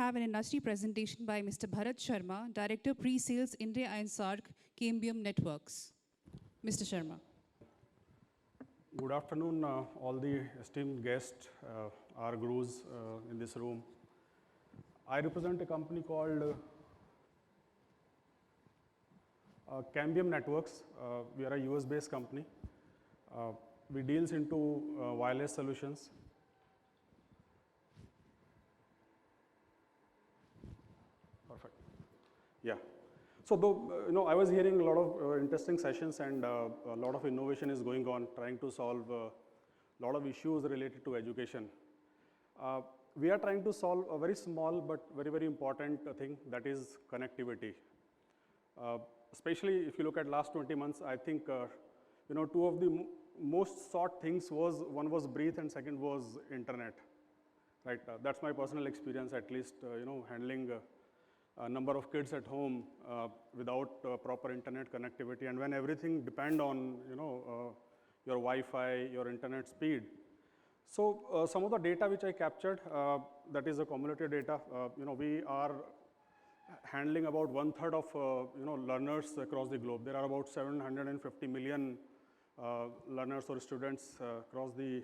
have an industry presentation by Mr. Bharat Sharma, Director Presales India and SAARC Cambium Networks. Mr. Sharma. Good afternoon, all the esteemed guests, our gurus in this room. I represent a company called Cambium Networks. We are a US-based company. We deals into wireless solutions. Perfect. Yeah. So, though, I was hearing a lot of interesting sessions and a lot of innovation is going on, trying to solve a lot of issues related to education. We are trying to solve a very small but very, very important thing, that is connectivity. Especially if you look at last 20 months, I think, two of the most sought things was, one was breathe and second was internet, right? That's my personal experience, at least, handling a number of kids at home without proper internet connectivity, and when everything depend on your Wi-Fi, your internet speed. So some of the data which I captured, that is the cumulative data. We are handling about 1/3 of learners across the globe. There are about 750 million learners or students across the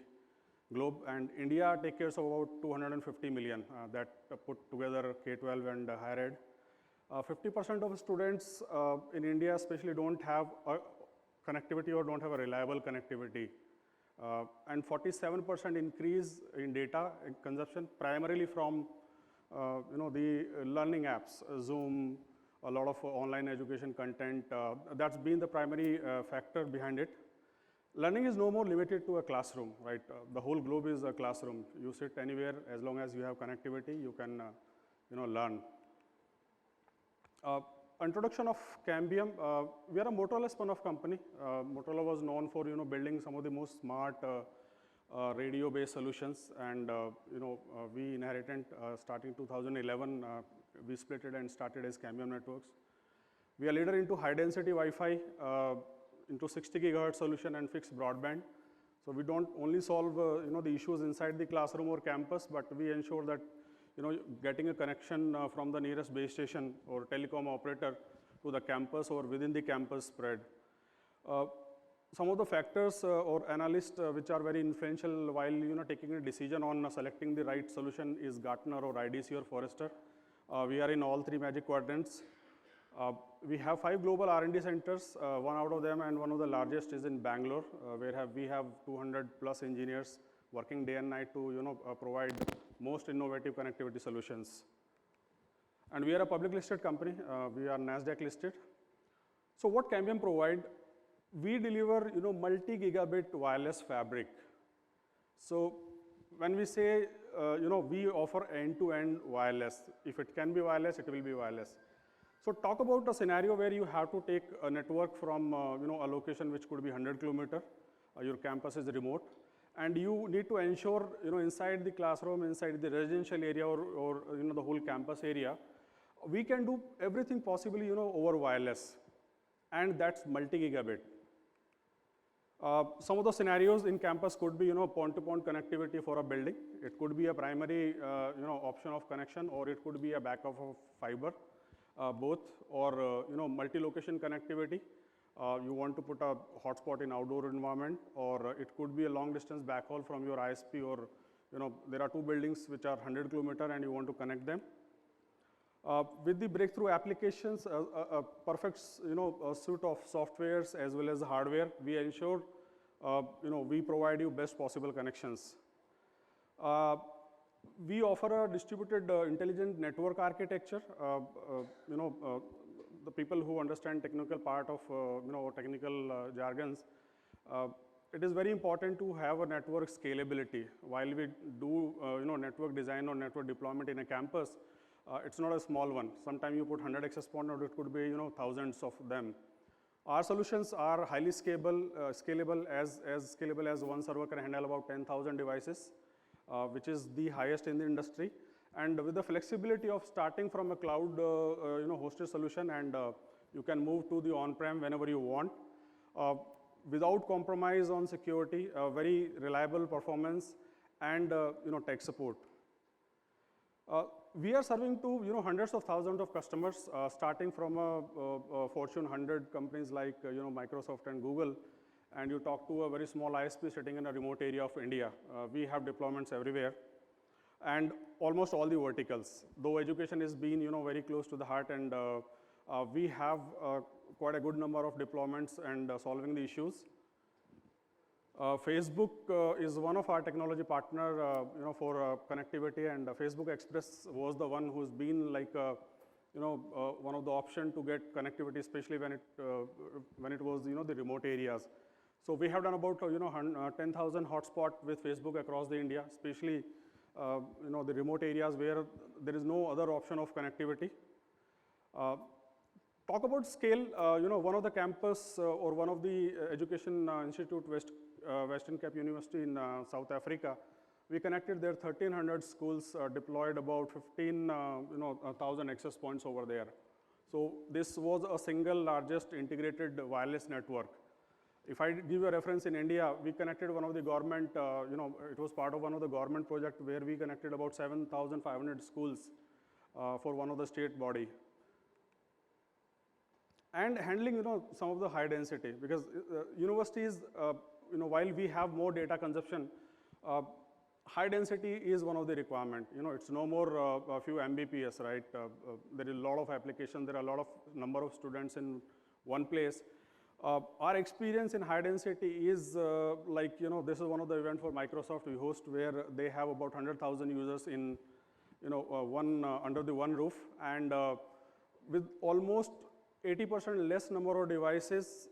globe, and India takes care of about 250 million that put together K-12 and higher ed. 50% of students in India especially don't have a connectivity or don't have a reliable connectivity. And 47% increase in data consumption, primarily from the learning apps, Zoom, a lot of online education content. That's been the primary factor behind it. Learning is no more limited to a classroom, right? The whole globe is a classroom. You sit anywhere, as long as you have connectivity, you can, learn. Introduction of Cambium. We are a Motorola spun-off company. Motorola was known for, building some of the most smart radio-based solutions, and we inherited starting 2011. We split it and started as Cambium Networks. We are leader into high-density Wi-Fi. Into 60 gigahertz solution and fixed broadband. So we don't only solve the issues inside the classroom or campus, but we ensure that getting a connection from the nearest base station or telecom operator to the campus or within the campus spread. Some of the factors or analysts which are very influential while taking a decision on selecting the right solution is Gartner or IDC or Forrester. We are in all three Magic Quadrants. We have 5 global R&D centers. One out of them and one of the largest is in Bangalore, where we have 200 plus engineers working day and night to provide most innovative connectivity solutions. And we are a public listed company. We are NASDAQ listed. So what Cambium provide? We deliver multi-gigabit wireless fabric. So when we say we offer end-to-end wireless, if it can be wireless, it will be wireless. So talk about a scenario where you have to take a network from a location which could be 100 kilometers. Your campus is remote, and you need to ensure inside the classroom, inside the residential area, or the whole campus area, we can do everything possibly over wireless, and that's multi-gigabit. Some of the scenarios in campus could be point-to-point connectivity for a building. It could be a primary option of connection, or it could be a backup of fiber. Both, or multi-location connectivity. You want to put a hotspot in outdoor environment, or it could be a long-distance backhaul from your ISP, or there are 2 buildings which are 100 kilometers and you want to connect them. With the breakthrough applications, a perfect suite of softwares as well as hardware, we ensure we provide you best possible connections. We offer a distributed intelligent network architecture. The people who understand technical part of technical jargons, it is very important to have a network scalability. While we do network design or network deployment in a campus, it's not a small one. Sometimes you put 100 access points, or it could be thousands of them. Our solutions are highly scalable, as scalable as one server can handle about 10,000 devices. Which is the highest in the industry, and with the flexibility of starting from a cloud hosted solution, and you can move to the on-prem whenever you want, without compromise on security, very reliable performance, and tech support. We are serving to hundreds of thousands of customers, starting from Fortune 100 companies like Microsoft and Google, and you talk to a very small ISP sitting in a remote area of India. We have deployments everywhere, and almost all the verticals. Though education is being very close to the heart, and we have quite a good number of deployments and solving the issues. Facebook is one of our technology partner, for connectivity, and Facebook Express was the one who's been like, one of the option to get connectivity, especially when it was the remote areas. So we have done about 10,000 hotspot with Facebook across the India, especially the remote areas where there is no other option of connectivity. Talk about scale. One of the campus or one of the education institute, Western Cape University in South Africa, we connected their 1,300 schools, deployed about 15,000 access points over there. So this was a single largest integrated wireless network. If I give you a reference in India, we connected one of the government, it was part of one of the government project where we connected about 7,500 schools for one of the state body. And handling, some of the high density, because universities, while we have more data consumption, high density is one of the requirement. It's no more a few Mbps, right? There is a lot of application, there are a lot of number of students in one place. Our experience in high density is like, this is one of the event for Microsoft we host where they have about 100,000 users in, under the one roof, and with almost 80% less number of devices,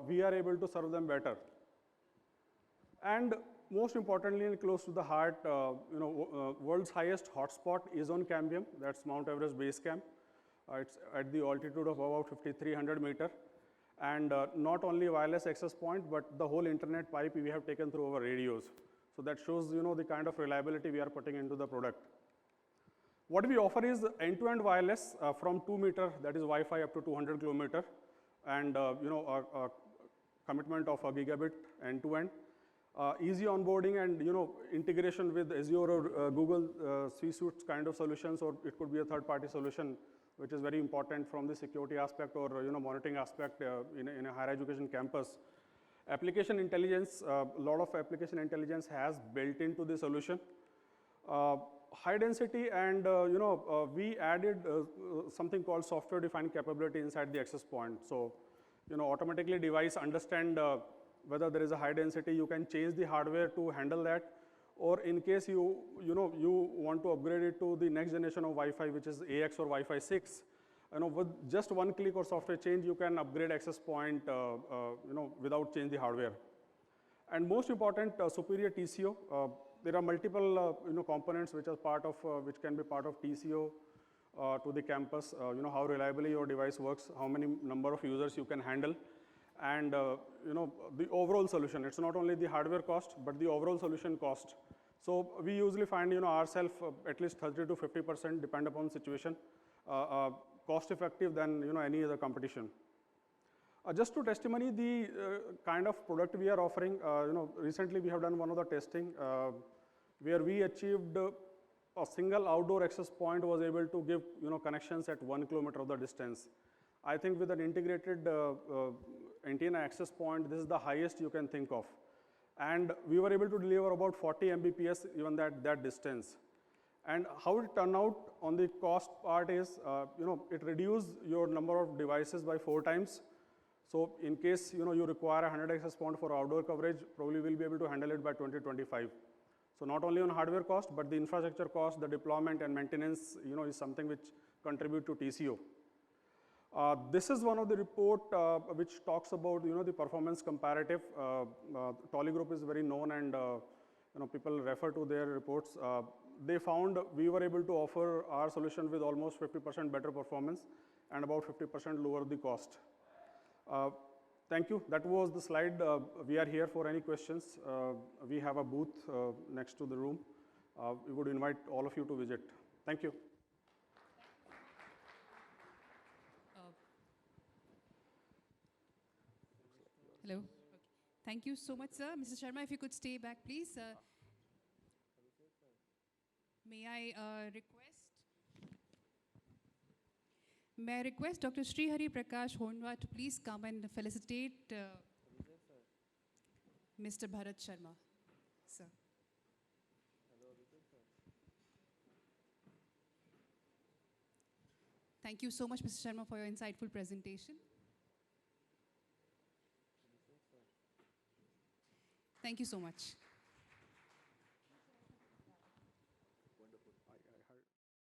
we are able to serve them better. And most importantly, and close to the heart, world's highest hotspot is on Cambium. That's Mount Everest Base Camp. It's at the altitude of about 5,300 meters. And not only wireless access point, but the whole internet pipe we have taken through our radios. So that shows, the kind of reliability we are putting into the product. What we offer is end-to-end wireless from 2 meters, that is Wi-Fi, up to 200 kilometers, and a commitment of a gigabit end-to-end. Easy onboarding and integration with Azure or Google C Suite kind of solutions, or it could be a third-party solution, which is very important from the security aspect or monitoring aspect in a higher education campus. Application intelligence, a lot of application intelligence has built into the solution. High density, and we added something called software-defined capability inside the access point. So, automatically device understand whether there is a high density. You can change the hardware to handle that, or in case you want to upgrade it to the next generation of Wi-Fi, which is AX or Wi-Fi 6. With just one click or software change, you can upgrade access point, without change the hardware. And most important, superior TCO. There are multiple components which are part of which can be part of TCO to the campus. How reliably your device works, how many number of users you can handle, and the overall solution. It's not only the hardware cost, but the overall solution cost. So we usually find ourselves at least 30 to 50%, depend upon situation, cost effective than any other competition. Just to testimony the kind of product we are offering, recently we have done one of the testing where we achieved a single outdoor access point was able to give connections at 1 kilometer of the distance. I think with an integrated antenna access point, this is the highest you can think of. And we were able to deliver about 40 Mbps even that distance. And how it turned out on the cost part is, it reduced your number of devices by 4 times. So in case you require a 100 access point for outdoor coverage, probably we'll be able to handle it by 2025. So not only on hardware cost, but the infrastructure cost, the deployment and maintenance, is something which contribute to TCO. This is one of the report which talks about the performance comparative. Tolly Group is very known, and people refer to their reports. They found we were able to offer our solution with almost 50% better performance and about 50% lower the cost. Thank you. That was the slide. We are here for any questions. We have a booth next to the room. We would invite all of you to visit. Thank you. Hello. Okay. Thank you so much, sir. Mr. Sharma, if you could stay back, please. May I request May I request Dr. Srihari Prakash Honwa to please come and felicitate Mr. Bharat Sharma. Sir. Thank you so much, Mr. Sharma, for your insightful presentation. Thank you so much.